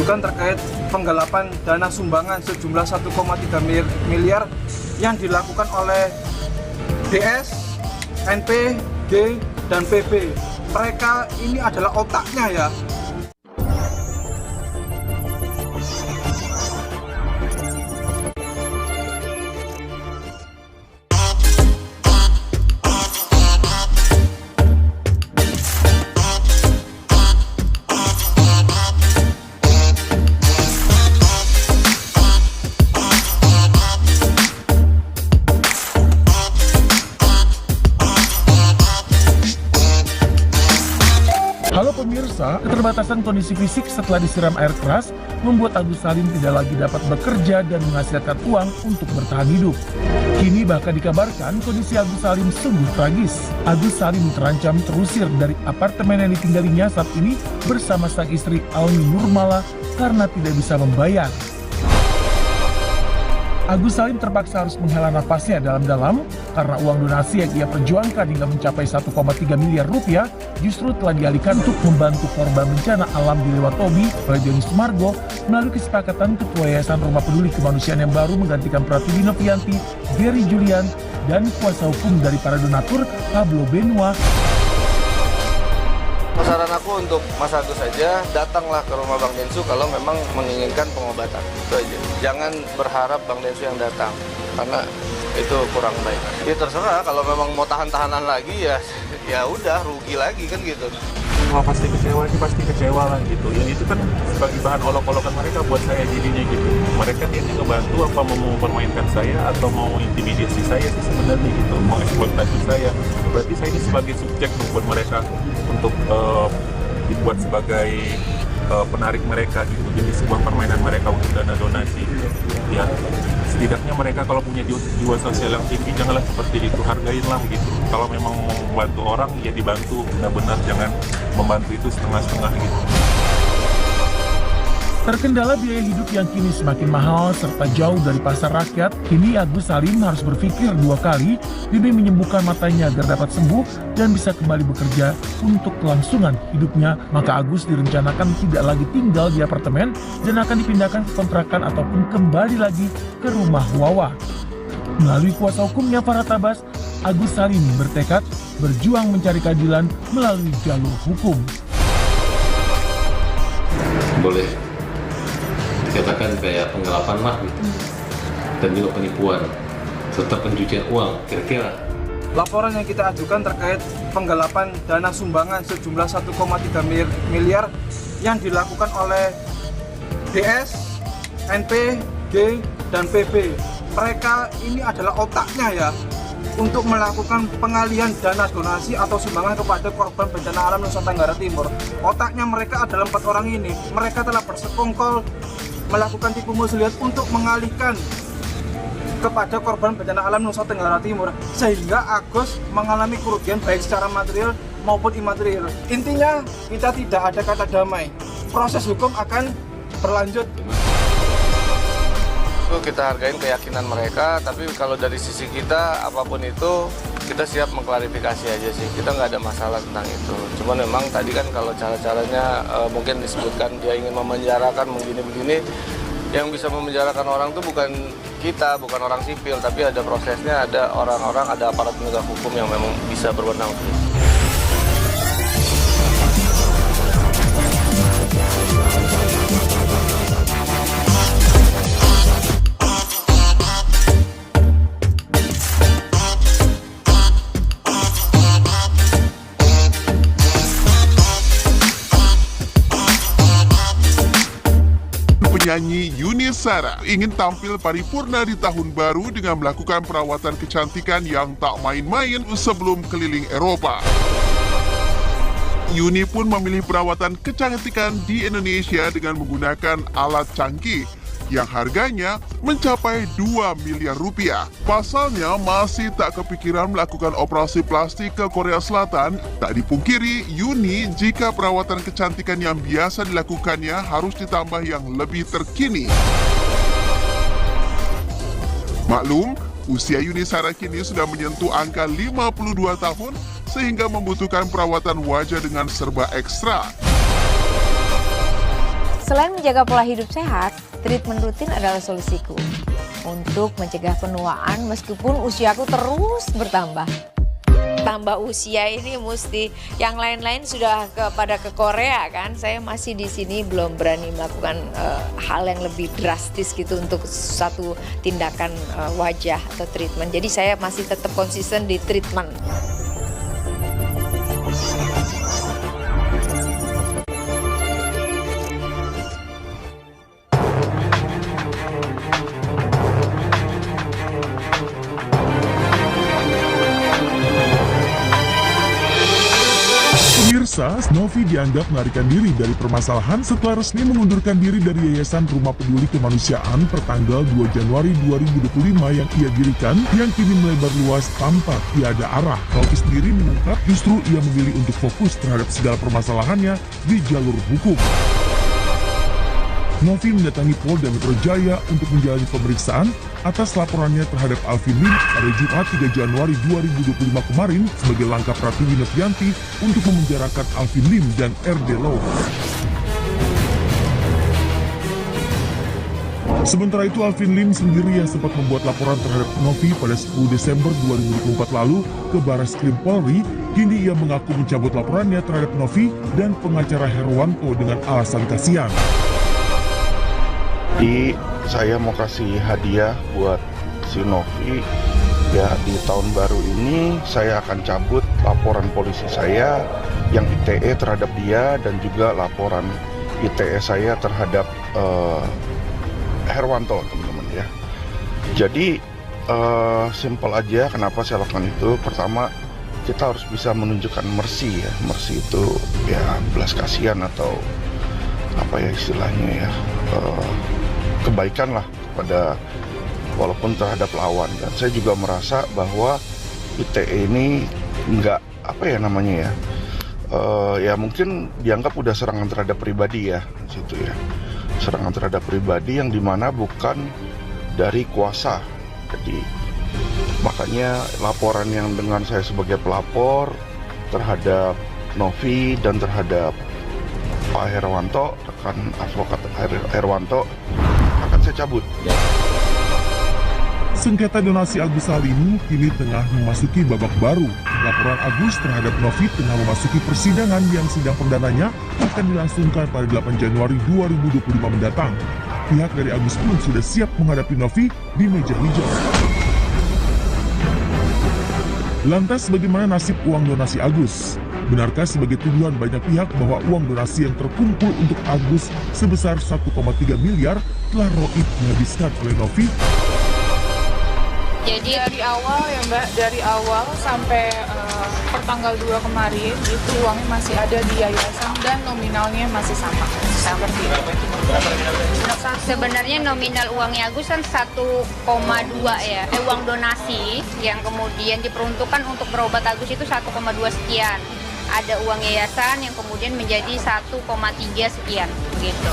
ajukan terkait penggelapan dana sumbangan sejumlah 1,3 miliar yang dilakukan oleh DS, NP, G, dan PB. Mereka ini adalah otaknya ya. Halo pemirsa, keterbatasan kondisi fisik setelah disiram air keras membuat Agus Salim tidak lagi dapat bekerja dan menghasilkan uang untuk bertahan hidup. Kini bahkan dikabarkan kondisi Agus Salim sungguh tragis. Agus Salim terancam terusir dari apartemen yang ditinggalinya saat ini bersama sang istri Almi Nurmala karena tidak bisa membayar. Agus Salim terpaksa harus menghela nafasnya dalam-dalam karena uang donasi yang ia perjuangkan hingga mencapai 1,3 miliar rupiah justru telah dialihkan untuk membantu korban bencana alam di Lewatobi oleh Doni Sumargo melalui kesepakatan Ketua Yayasan Rumah Peduli Kemanusiaan yang baru menggantikan Pratiwi Novianti, Berry Julian, dan kuasa hukum dari para donatur Pablo Benua. Saran aku untuk Mas Agus saja, datanglah ke rumah Bang Densu kalau memang menginginkan pengobatan. Itu aja. Jangan berharap Bang Densu yang datang, karena itu kurang baik. Ya terserah, kalau memang mau tahan-tahanan lagi ya udah rugi lagi kan gitu. Wah pasti kecewa sih, pasti kecewa lah gitu. Yang itu kan sebagai bahan olok-olokan mereka buat saya jadinya gitu. Mereka niatnya ngebantu apa mau mempermainkan saya atau mau intimidasi saya sih sebenarnya gitu, mau eksploitasi saya. Berarti saya ini sebagai subjek buat mereka untuk dibuat sebagai penarik mereka gitu. Jadi sebuah permainan mereka untuk dana donasi. Ya setidaknya mereka kalau punya jiwa sosial yang tinggi janganlah seperti itu, hargainlah gitu. Kalau memang mau membantu orang ya dibantu benar-benar, jangan membantu itu setengah-setengah gitu. Terkendala biaya hidup yang kini semakin mahal serta jauh dari pasar rakyat, kini Agus Salim harus berpikir dua kali demi menyembuhkan matanya agar dapat sembuh dan bisa kembali bekerja untuk kelangsungan hidupnya. Maka Agus direncanakan tidak lagi tinggal di apartemen dan akan dipindahkan ke kontrakan ataupun kembali lagi ke rumah Wawa. Melalui kuasa hukumnya Farhat Abbas, Agus Salim bertekad berjuang mencari keadilan melalui jalur hukum. Boleh dikatakan kayak penggelapan mah gitu, dan juga penipuan serta pencucian uang kira-kira. Laporan yang kita ajukan terkait penggelapan dana sumbangan sejumlah 1,3 miliar yang dilakukan oleh DS, NP, G, dan PB. Mereka ini adalah otaknya ya untuk melakukan pengalihan dana donasi atau sumbangan kepada korban bencana alam Nusa Tenggara Timur. Otaknya mereka adalah 4 orang ini. Mereka telah bersekongkol melakukan tipu muslihat untuk mengalihkan kepada korban bencana alam Nusa Tenggara Timur, sehingga Agus mengalami kerugian baik secara material maupun imaterial. Intinya kita tidak ada kata damai. Proses hukum akan berlanjut. Kita hargain keyakinan mereka, tapi kalau dari sisi kita apapun itu kita siap mengklarifikasi aja sih. Kita nggak ada masalah tentang itu. Cuman memang tadi kan kalau cara-caranya mungkin disebutkan dia ingin memenjarakan begini-begini. Yang bisa memenjarakan orang itu bukan kita, bukan orang sipil, tapi ada prosesnya, ada orang-orang, ada aparat penegak hukum yang memang bisa berwenang. Penyanyi Yuni Shara ingin tampil paripurna di tahun baru dengan melakukan perawatan kecantikan yang tak main-main sebelum keliling Eropa. Yuni pun memilih perawatan kecantikan di Indonesia dengan menggunakan alat canggih yang harganya mencapai 2 miliar rupiah. Pasalnya masih tak kepikiran melakukan operasi plastik ke Korea Selatan. Tak dipungkiri, Yuni jika perawatan kecantikan yang biasa dilakukannya harus ditambah yang lebih terkini. Maklum, usia Yuni Shara kini sudah menyentuh angka 52 tahun sehingga membutuhkan perawatan wajah dengan serba ekstra. Selain menjaga pola hidup sehat, treatment rutin adalah solusiku untuk mencegah penuaan meskipun usiaku terus bertambah. Tambah usia ini mesti yang lain-lain sudah pada ke Korea kan, saya masih di sini belum berani melakukan hal yang lebih drastis gitu untuk satu tindakan wajah atau treatment. Jadi saya masih tetap konsisten di treatment. Pemirsa, Novi dianggap melarikan diri dari permasalahan setelah resmi mengundurkan diri dari Yayasan Rumah Peduli Kemanusiaan pertanggal 2 Januari 2025 yang ia dirikan, yang kini melebar luas tanpa tiada arah. Novi sendiri mengungkap justru ia memilih untuk fokus terhadap segala permasalahannya di jalur hukum. Novi mendatangi Polda Metro Jaya untuk menjalani pemeriksaan atas laporannya terhadap Alvin Lim pada Jumat 3 Januari 2025 kemarin sebagai langkah Pratiwi Novianti untuk memenjarakan Alvin Lim dan RD Law. Sementara itu, Alvin Lim sendiri yang sempat membuat laporan terhadap Novi pada 10 Desember 2024 lalu ke Barreskrim Polri, kini ia mengaku mencabut laporannya terhadap Novi dan pengacara Herwanto dengan alasan kasihan. Jadi saya mau kasih hadiah buat si Novi. Ya, di tahun baru ini saya akan cabut laporan polisi saya yang ITE terhadap dia dan juga laporan ITE saya terhadap Herwanto, teman-teman ya. Jadi simpel aja kenapa saya lakukan itu. Pertama, kita harus bisa menunjukkan mercy ya. Mercy itu ya belas kasihan atau apa ya istilahnya ya, kebaikan lah kepada walaupun terhadap lawan. Dan saya juga merasa bahwa ITE ini nggak apa ya namanya ya, ya mungkin dianggap udah serangan terhadap pribadi ya situ ya, serangan terhadap pribadi yang dimana bukan dari kuasa. Jadi makanya laporan yang dengan saya sebagai pelapor terhadap Novi dan terhadap Pak Herwanto, rekan advokat Herwanto, akan saya cabut. Sengketa donasi Agus Salim kini tengah memasuki babak baru. Laporan Agus terhadap Novi tengah memasuki persidangan yang sidang perdananya akan dilangsungkan pada 8 Januari 2025 mendatang. Pihak dari Agus pun sudah siap menghadapi Novi di meja hijau. Lantas bagaimana nasib uang donasi Agus? Benarkah sebagai tuduhan banyak pihak bahwa uang donasi yang terkumpul untuk Agus sebesar 1,3 miliar telah roib dihabiskan oleh Novi? Jadi dari awal ya Mbak, dari awal sampai pertanggal 2 kemarin itu uangnya masih ada di yayasan dan nominalnya masih sama seperti itu. Sebenarnya nominal uangnya Agus kan 1,2 ya, uang donasi yang kemudian diperuntukkan untuk berobat Agus itu 1,2 sekian. Ada uang yayasan yang kemudian menjadi 1,3 sekian gitu.